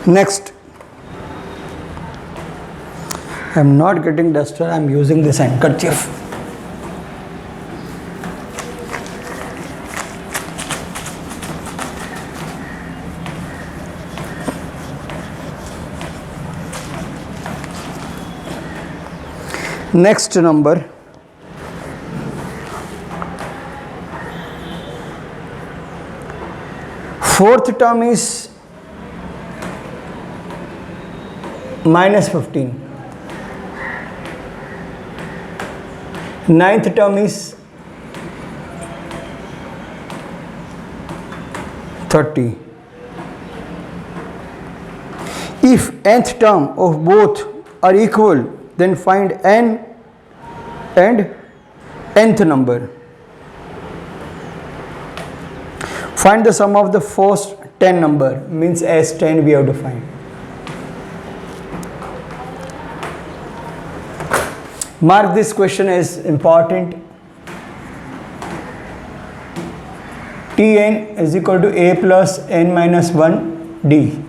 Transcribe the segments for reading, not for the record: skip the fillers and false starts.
Next, I am not getting duster, I am using this handkerchief. Next number, fourth term is minus 15. Ninth term is 30. If nth term of both are equal, then find n and nth number. Find the sum of the first 10 number, means as 10 we have to find. Mark this question as important. Tn is equal to a plus n minus 1 d.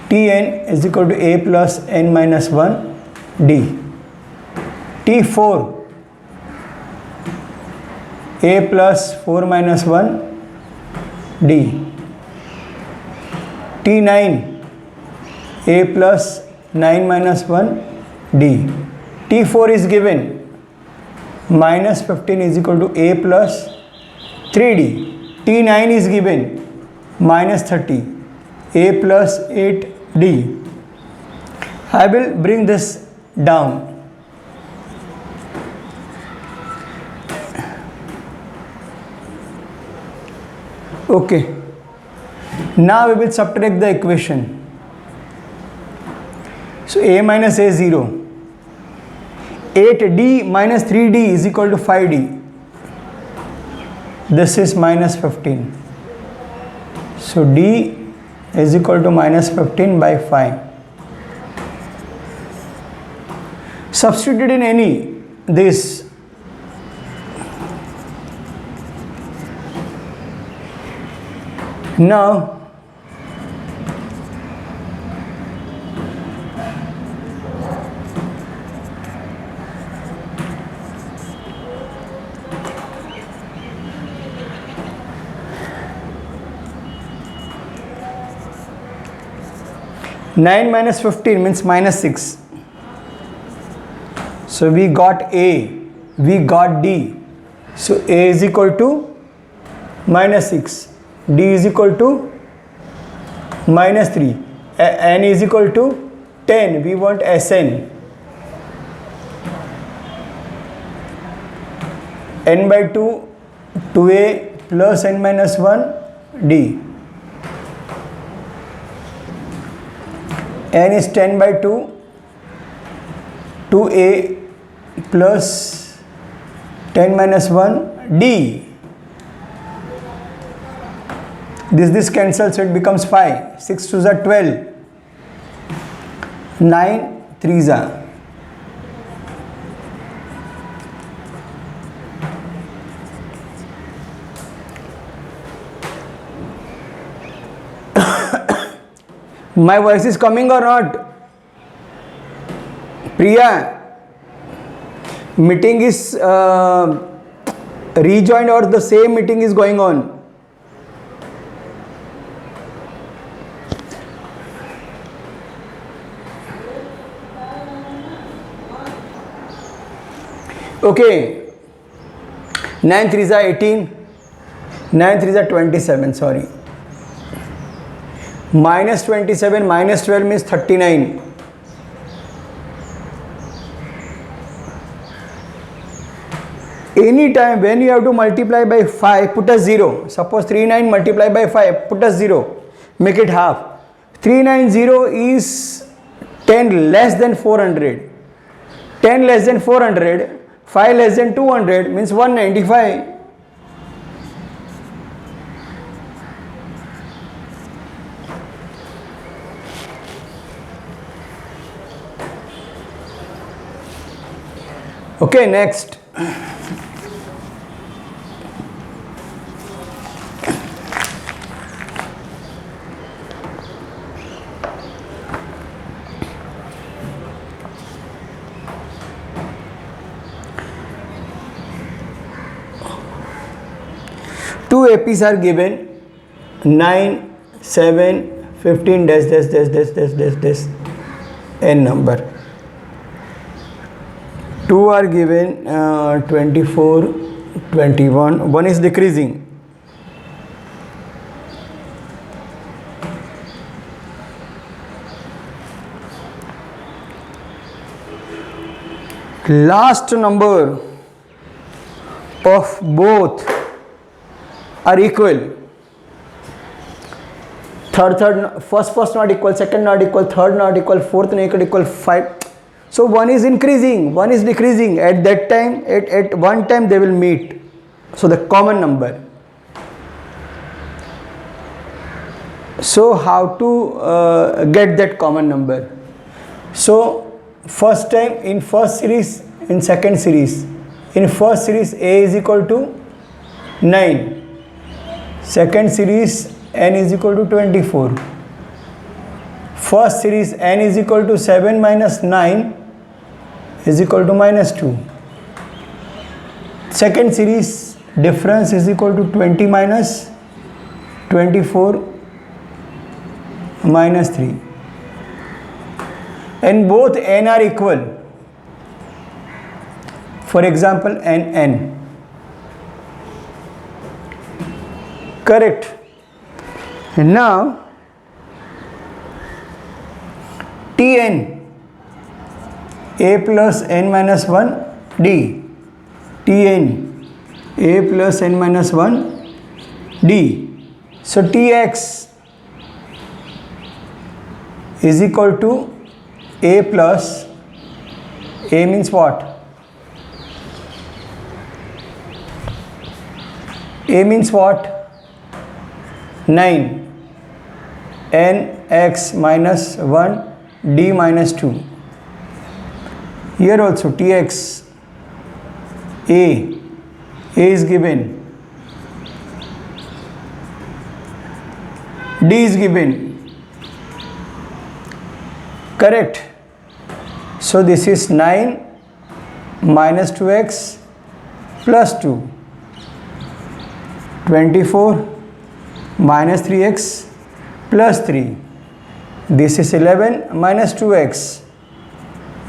Tn is equal to a plus n minus 1 d. T4 a plus 4 minus 1 d. T9 a plus 9 minus 1 d. T4 is given minus 15 is equal to a plus 3d. T9 is given minus 30 a plus 8d. I will bring this down. Okay. Now we will subtract the equation. So a minus a 0. 8d minus 3d is equal to 5d. This is minus 15. So d is equal to minus 15 by 5. Substitute in any this. Now nine minus 15 means minus 6. So we got a, we got d. So a is equal to minus 6. D is equal to minus 3. N is equal to 10. We want Sn. N by 2, 2a plus n minus 1 d. N is 10 by 2, 2a plus 10 minus 1 d. This cancels, so it becomes 5. 6 2s are 12. 9 3s are. My voice is coming or not? Priya, meeting is rejoined or the same meeting is going on? Okay, 9 3s are 18, 9 3s are 27, sorry. Minus 27 minus 12 means 39. Anytime when you have to multiply by 5, put a 0. Suppose 39 multiply by 5, put a 0. Make it half. 390 is 10 less than 400. 10 less than 400. 5 less than 200 means 195. Okay, next. two APs are given, 9, 7, 15 dash dash dash dash dash dash dash n number. Two are given 24, 21, one is decreasing. Last number of both are equal. First not equal, second not equal, third not equal, fourth not equal, 5. So one is increasing, one is decreasing. At that time, at one time they will meet. So the common number. So how to get that common number? So first time in first series, in second series. In first series a is equal to 9. Second series n is equal to 24. First series n is equal to 7 minus 9 is equal to minus 2. Second series difference is equal to 20 minus 24 minus 3. And both n are equal. For example, n. Correct. And now Tn, a plus n minus 1 d. Tn, a plus n minus 1 d. So Tx is equal to a plus, a means what? A means what? 9, n x minus 1 d minus 2. Here also Tx, a is given, d is given. Correct. So this is 9 minus 2x plus 2. 24 minus 3x plus 3. This is 11 minus 2x.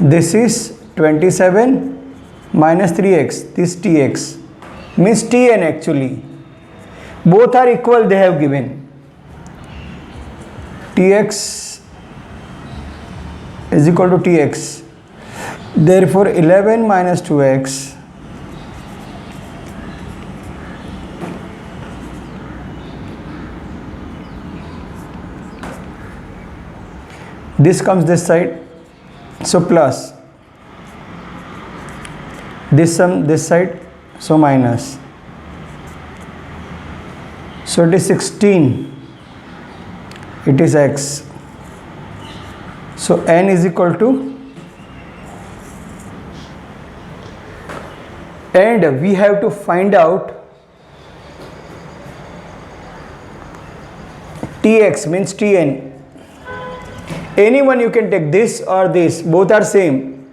This is 27 minus 3x. This Tx means Tn actually. Both are equal, they have given. Tx is equal to Tx. Therefore 11 minus 2x this comes this side, so plus this sum this side, so minus. So it is 16, it is x. So n is equal to, and we have to find out Tx means Tn. Anyone you can take, this or this, both are same.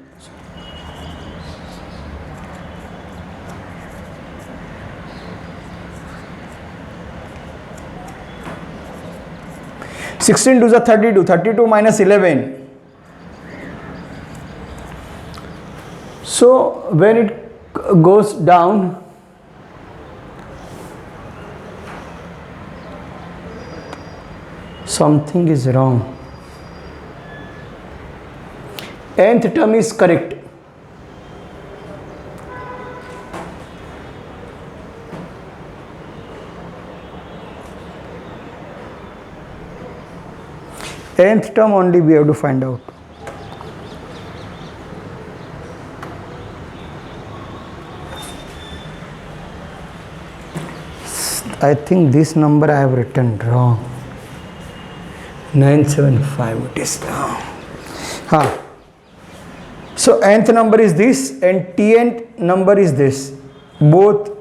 Sixteen to the 32, 32 minus 11. So when it goes down, something is wrong. Nth term is correct. Nth term only we have to find out. I think this number I have written wrong. 975 it is now. So nth number is this and Tn number is this. Both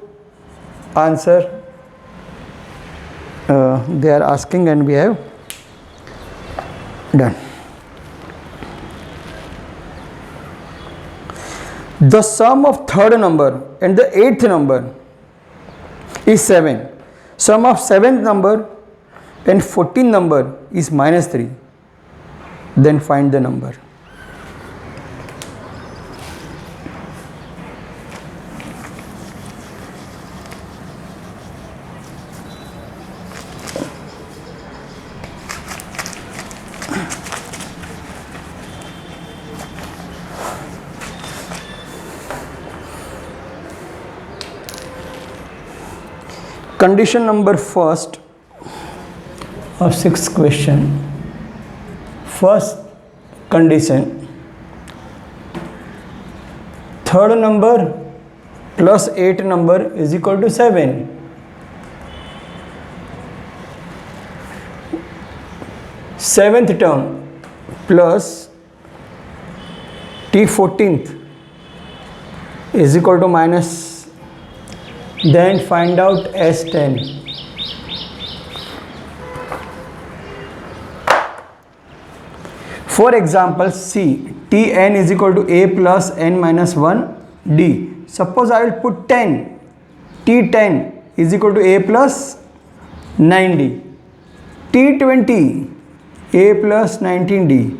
answer they are asking and we have done. The sum of third number and the eighth number is 7. Sum of 7th number and 14th number is minus 3. Then find the number. Condition number first of 6th question. First condition, third number plus 8th number is equal to 7. Seventh term plus T14th is equal to minus. Then find out S10. For example, C, Tn is equal to A plus n minus 1 D. Suppose I will put 10. T10 is equal to A plus 9D. T20 A plus 19D.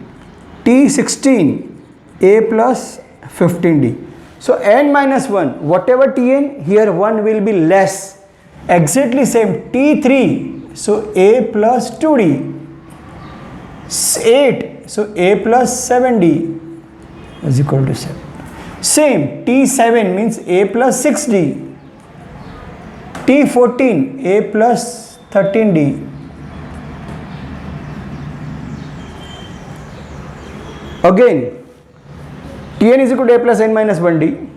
T16 A plus 15D. So n minus 1, whatever Tn, here 1 will be less. Exactly same. T3, so A plus 2D. 8, so A plus 7D is equal to 7. Same. T7 means A plus 6D. T14, A plus 13D. Again, Tn is equal to A plus n minus 1D.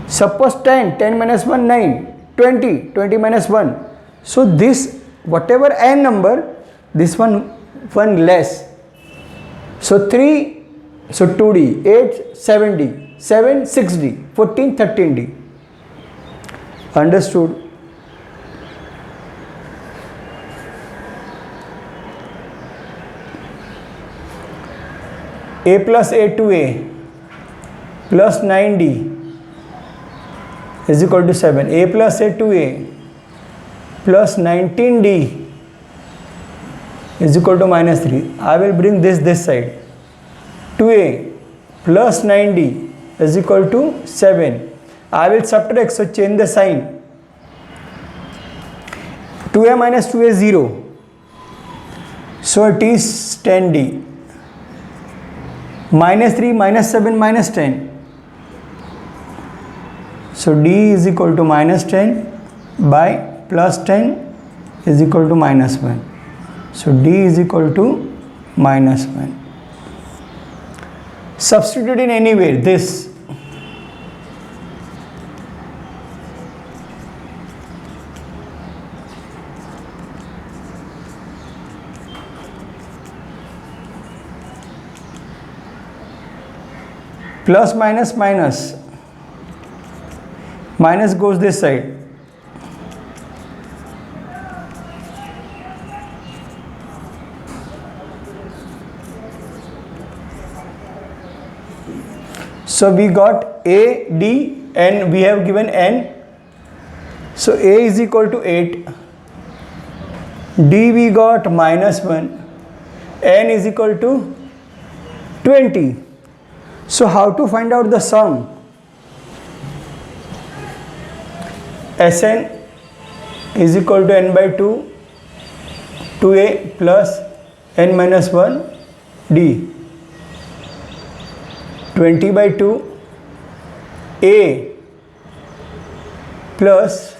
Suppose 10, 10 minus 1, 9, 20, 20 minus 1. So this, whatever n number, this one less. So 3, so 2D, 8, 7D, 7, 6D, 14, 13D. Understood? A plus A2A plus 9D is equal to 7. A plus A2A plus 19D is equal to minus 3. I will bring this side. 2A plus 9D is equal to 7. I will subtract, so change the sign. 2A minus 2A 0. So it is 10D. Minus 3, minus 7, minus 10. So D is equal to minus 10 by plus 10 is equal to minus 1. So D is equal to minus 1. Substitute in anywhere this. Plus minus minus. Minus goes this side. So we got A, D, and we have given n. So A is equal to 8. D we got minus 1. N is equal to 20. So how to find out the sum? Sn is equal to n by 2, 2a plus n minus 1 d. 20 by 2 a plus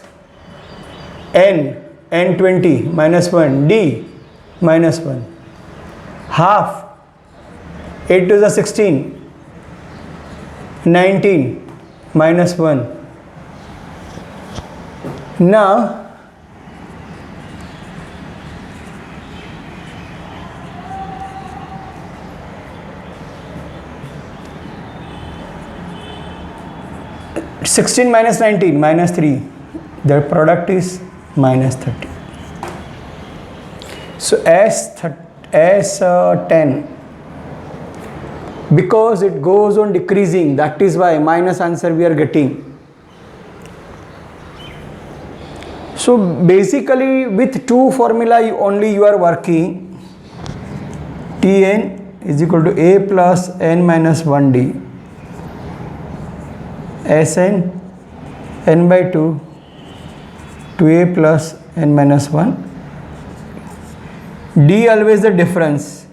n 20 minus 1 d minus 1 half 8 to the 16 19 minus 1. Now (16 minus 19 minus 3), their product is minus 30. So S10, because it goes on decreasing, that is why minus answer we are getting. So basically with two formula only you are working. Tn is equal to a plus n minus 1d, Sn n by 2 to a plus n minus 1, d always the difference,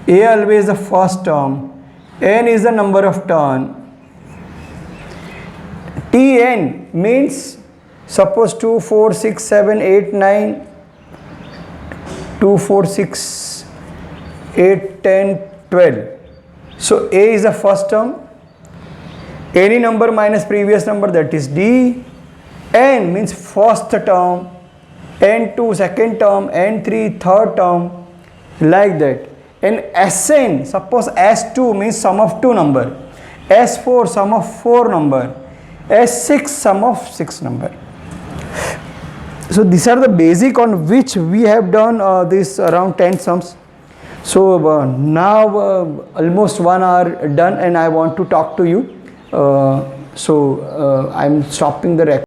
a always the first term, n is the number of turn. Tn means suppose 2, 4, 6, 7, 8, 9, 2, 4, 6, 8, 10, 12. So a is the first term, any number minus previous number, that is d. N means first term, n2 second term, n3 third term, like that. And Sn, suppose S2 means sum of two number, S4 sum of four number, S6 sum of six number. So these are the basic on which we have done this around 10 sums. So now almost 1 hour done and I want to talk to you. So I'm stopping the record.